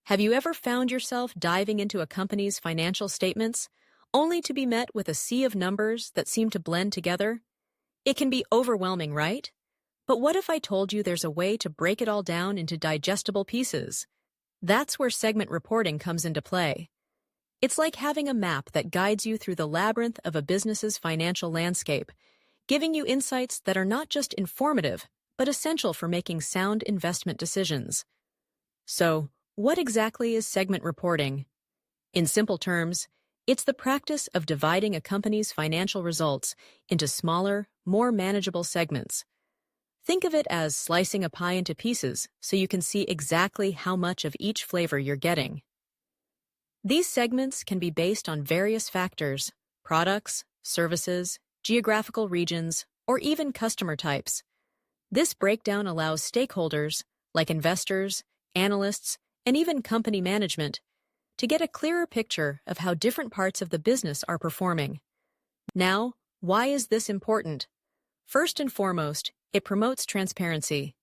Have you ever found yourself diving into a company's financial statements, only to be met with a sea of numbers that seem to blend together? It can be overwhelming, right? But what if I told you there's a way to break it all down into digestible pieces? That's where segment reporting comes into play. It's like having a map that guides you through the labyrinth of a business's financial landscape, giving you insights that are not just informative, but essential for making sound investment decisions. So, what exactly is segment reporting? In simple terms, it's the practice of dividing a company's financial results into smaller, more manageable segments. Think of it as slicing a pie into pieces so you can see exactly how much of each flavor you're getting. These segments can be based on various factors: products, services, geographical regions, or even customer types. This breakdown allows stakeholders, like investors, analysts, and even company management, to get a clearer picture of how different parts of the business are performing. Now, why is this important? First and foremost, it promotes transparency.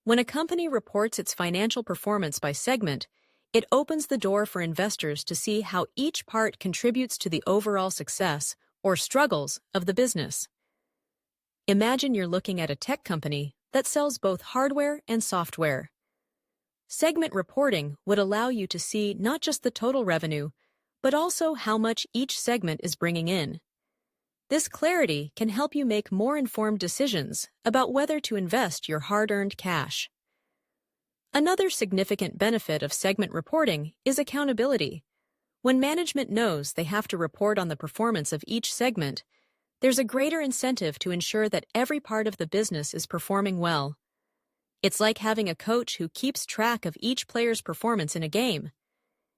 When a company reports its financial performance by segment, it opens the door for investors to see how each part contributes to the overall success or struggles of the business. Imagine you're looking at a tech company that sells both hardware and software. Segment reporting would allow you to see not just the total revenue, but also how much each segment is bringing in. This clarity can help you make more informed decisions about whether to invest your hard-earned cash. Another significant benefit of segment reporting is accountability. When management knows they have to report on the performance of each segment, there's a greater incentive to ensure that every part of the business is performing well. It's like having a coach who keeps track of each player's performance in a game.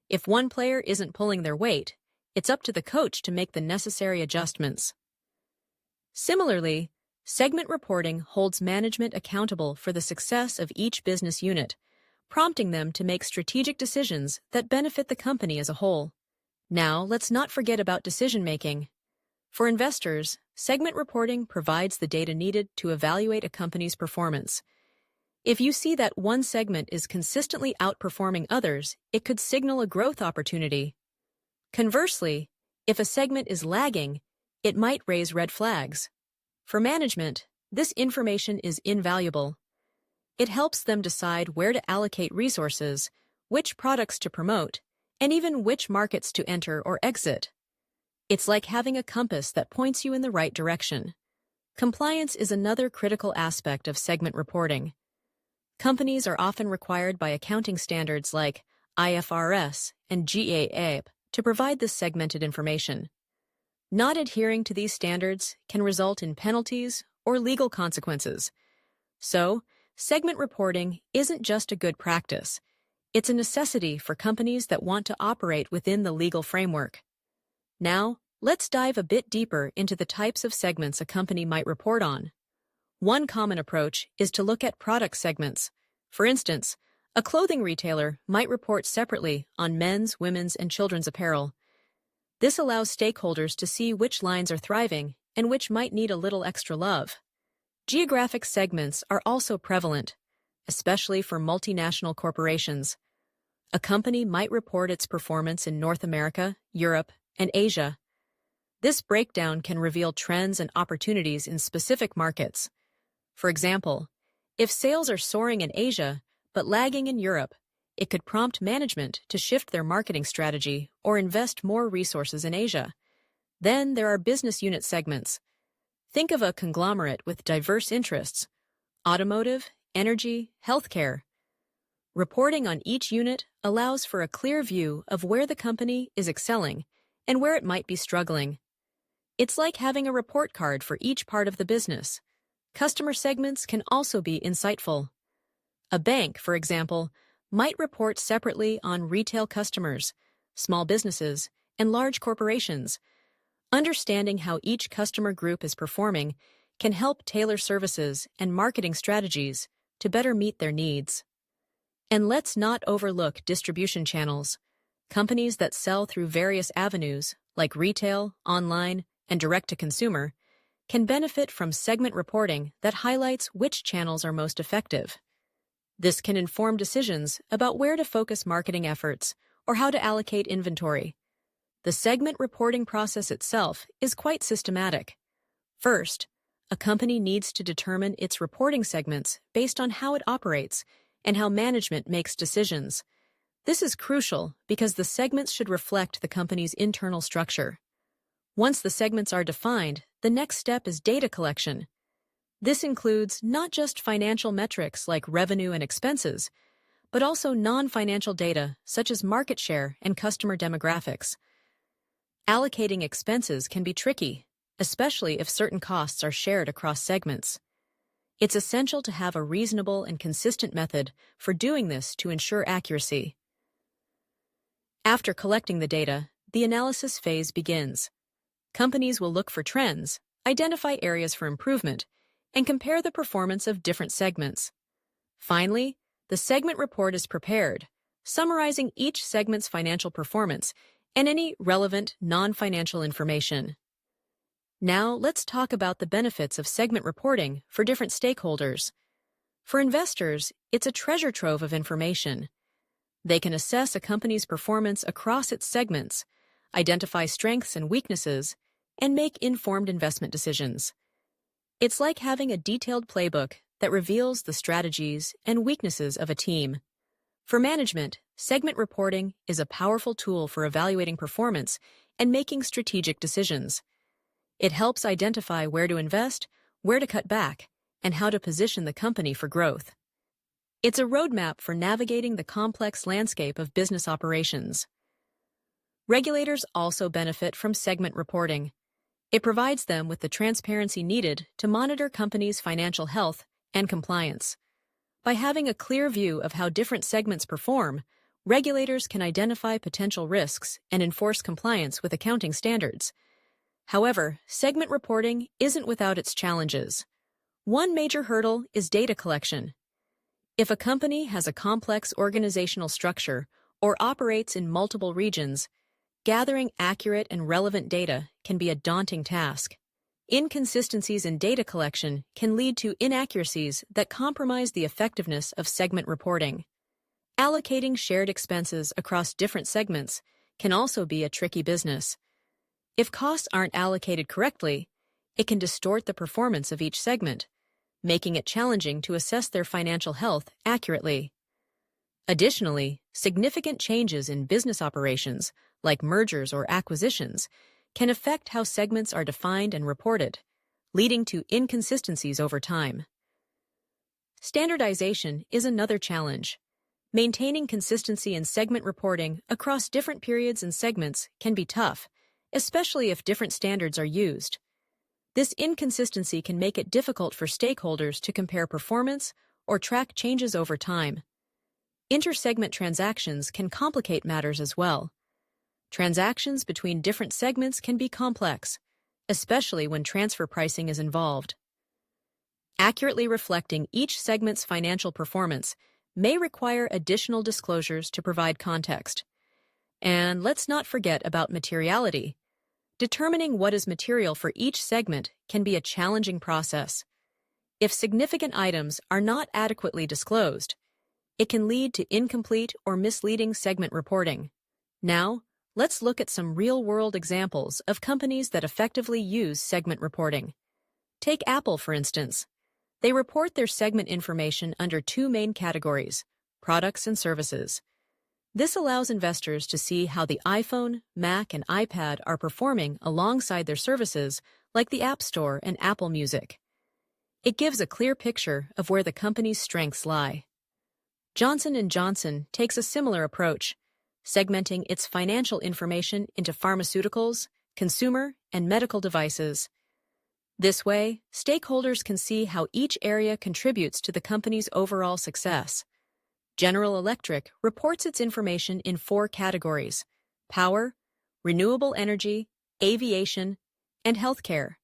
If one player isn't pulling their weight, it's up to the coach to make the necessary adjustments. Similarly, segment reporting holds management accountable for the success of each business unit, prompting them to make strategic decisions that benefit the company as a whole. Now, let's not forget about decision-making. For investors, segment reporting provides the data needed to evaluate a company's performance. If you see that one segment is consistently outperforming others, it could signal a growth opportunity. Conversely, if a segment is lagging, it might raise red flags. For management, this information is invaluable. It helps them decide where to allocate resources, which products to promote, and even which markets to enter or exit. It's like having a compass that points you in the right direction. Compliance is another critical aspect of segment reporting. Companies are often required by accounting standards like IFRS and GAAP to provide this segmented information. Not adhering to these standards can result in penalties or legal consequences. So, segment reporting isn't just a good practice. It's a necessity for companies that want to operate within the legal framework. Now, let's dive a bit deeper into the types of segments a company might report on. One common approach is to look at product segments. For instance, a clothing retailer might report separately on men's, women's, and children's apparel. This allows stakeholders to see which lines are thriving and which might need a little extra love. Geographic segments are also prevalent, especially for multinational corporations. A company might report its performance in North America, Europe, and Asia. This breakdown can reveal trends and opportunities in specific markets. For example, if sales are soaring in Asia but lagging in Europe, it could prompt management to shift their marketing strategy or invest more resources in Asia. Then there are business unit segments. Think of a conglomerate with diverse interests: automotive, energy, healthcare. Reporting on each unit allows for a clear view of where the company is excelling and where it might be struggling. It's like having a report card for each part of the business. Customer segments can also be insightful. A bank, for example, might report separately on retail customers, small businesses, and large corporations. Understanding how each customer group is performing can help tailor services and marketing strategies to better meet their needs. And let's not overlook distribution channels. Companies that sell through various avenues, like retail, online, and direct-to-consumer, can benefit from segment reporting that highlights which channels are most effective. This can inform decisions about where to focus marketing efforts or how to allocate inventory. The segment reporting process itself is quite systematic. First, a company needs to determine its reporting segments based on how it operates and how management makes decisions. This is crucial because the segments should reflect the company's internal structure. Once the segments are defined, the next step is data collection. This includes not just financial metrics like revenue and expenses, but also non-financial data such as market share and customer demographics. Allocating expenses can be tricky, especially if certain costs are shared across segments. It's essential to have a reasonable and consistent method for doing this to ensure accuracy. After collecting the data, the analysis phase begins. Companies will look for trends, identify areas for improvement, and compare the performance of different segments. Finally, the segment report is prepared, summarizing each segment's financial performance and any relevant non-financial information. Now, let's talk about the benefits of segment reporting for different stakeholders. For investors, it's a treasure trove of information. They can assess a company's performance across its segments, identify strengths and weaknesses, and make informed investment decisions. It's like having a detailed playbook that reveals the strategies and weaknesses of a team. For management, segment reporting is a powerful tool for evaluating performance and making strategic decisions. It helps identify where to invest, where to cut back, and how to position the company for growth. It's a roadmap for navigating the complex landscape of business operations. Regulators also benefit from segment reporting. It provides them with the transparency needed to monitor companies' financial health and compliance. By having a clear view of how different segments perform, regulators can identify potential risks and enforce compliance with accounting standards. However, segment reporting isn't without its challenges. One major hurdle is data collection. If a company has a complex organizational structure or operates in multiple regions, gathering accurate and relevant data can be a daunting task. Inconsistencies in data collection can lead to inaccuracies that compromise the effectiveness of segment reporting. Allocating shared expenses across different segments can also be a tricky business. If costs aren't allocated correctly, it can distort the performance of each segment, making it challenging to assess their financial health accurately. Additionally, significant changes in business operations, like mergers or acquisitions, can affect how segments are defined and reported, leading to inconsistencies over time. Standardization is another challenge. Maintaining consistency in segment reporting across different periods and segments can be tough, especially if different standards are used. This inconsistency can make it difficult for stakeholders to compare performance or track changes over time. Inter-segment transactions can complicate matters as well. Transactions between different segments can be complex, especially when transfer pricing is involved. Accurately reflecting each segment's financial performance may require additional disclosures to provide context. And let's not forget about materiality. Determining what is material for each segment can be a challenging process. If significant items are not adequately disclosed, it can lead to incomplete or misleading segment reporting. Now, let's look at some real-world examples of companies that effectively use segment reporting. Take Apple, for instance. They report their segment information under two main categories: products and services. This allows investors to see how the iPhone, Mac, and iPad are performing alongside their services like the App Store and Apple Music. It gives a clear picture of where the company's strengths lie. Johnson & Johnson takes a similar approach, segmenting its financial information into pharmaceuticals, consumer, and medical devices. This way, stakeholders can see how each area contributes to the company's overall success. General Electric reports its information in 4 categories: power, renewable energy, aviation, and healthcare.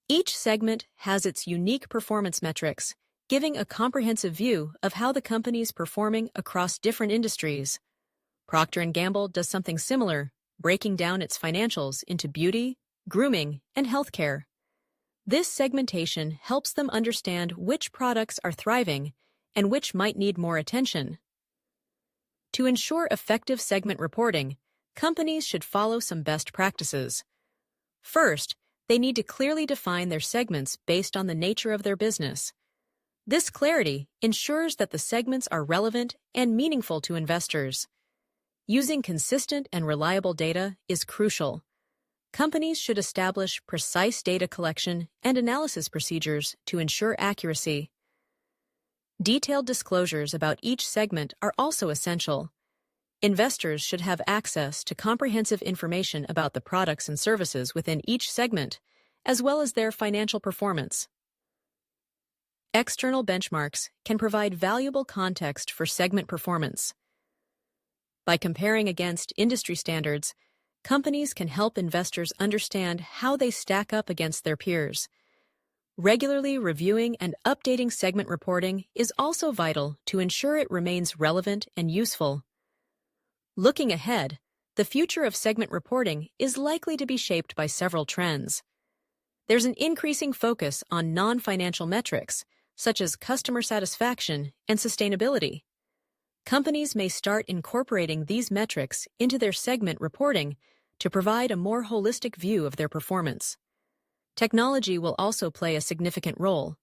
Each segment has its unique performance metrics, giving a comprehensive view of how the company is performing across different industries. Procter & Gamble does something similar, breaking down its financials into beauty, grooming, and healthcare. This segmentation helps them understand which products are thriving and which might need more attention. To ensure effective segment reporting, companies should follow some best practices. First, they need to clearly define their segments based on the nature of their business. This clarity ensures that the segments are relevant and meaningful to investors. Using consistent and reliable data is crucial. Companies should establish precise data collection and analysis procedures to ensure accuracy. Detailed disclosures about each segment are also essential. Investors should have access to comprehensive information about the products and services within each segment, as well as their financial performance. External benchmarks can provide valuable context for segment performance. By comparing against industry standards, companies can help investors understand how they stack up against their peers. Regularly reviewing and updating segment reporting is also vital to ensure it remains relevant and useful. Looking ahead, the future of segment reporting is likely to be shaped by several trends. There's an increasing focus on non-financial metrics, such as customer satisfaction and sustainability. Companies may start incorporating these metrics into their segment reporting to provide a more holistic view of their performance. Technology will also play a significant role.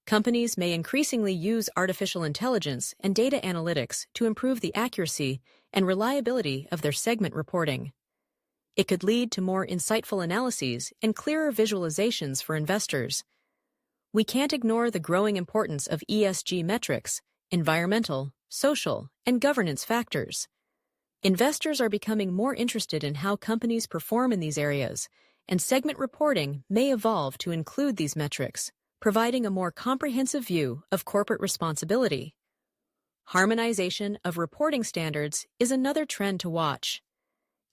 Companies may increasingly use artificial intelligence and data analytics to improve the accuracy and reliability of their segment reporting. It could lead to more insightful analyses and clearer visualizations for investors. We can't ignore the growing importance of ESG metrics, environmental, social, and governance factors. Investors are becoming more interested in how companies perform in these areas, and segment reporting may evolve to include these metrics, providing a more comprehensive view of corporate responsibility. Harmonization of reporting standards is another trend to watch.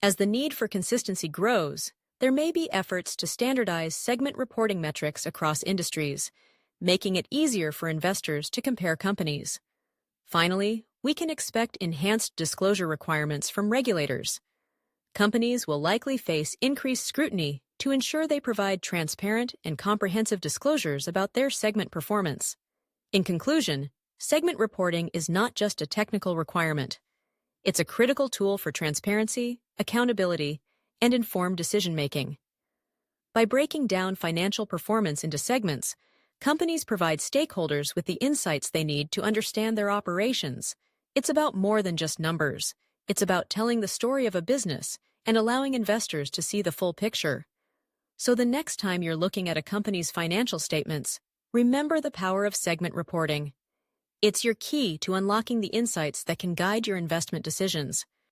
As the need for consistency grows, there may be efforts to standardize segment reporting metrics across industries, making it easier for investors to compare companies. Finally, we can expect enhanced disclosure requirements from regulators. Companies will likely face increased scrutiny to ensure they provide transparent and comprehensive disclosures about their segment performance. In conclusion, segment reporting is not just a technical requirement. It's a critical tool for transparency, accountability, and informed decision-making. By breaking down financial performance into segments, companies provide stakeholders with the insights they need to understand their operations. It's about more than just numbers. It's about telling the story of a business and allowing investors to see the full picture. So the next time you're looking at a company's financial statements, remember the power of segment reporting. It's your key to unlocking the insights that can guide your investment decisions.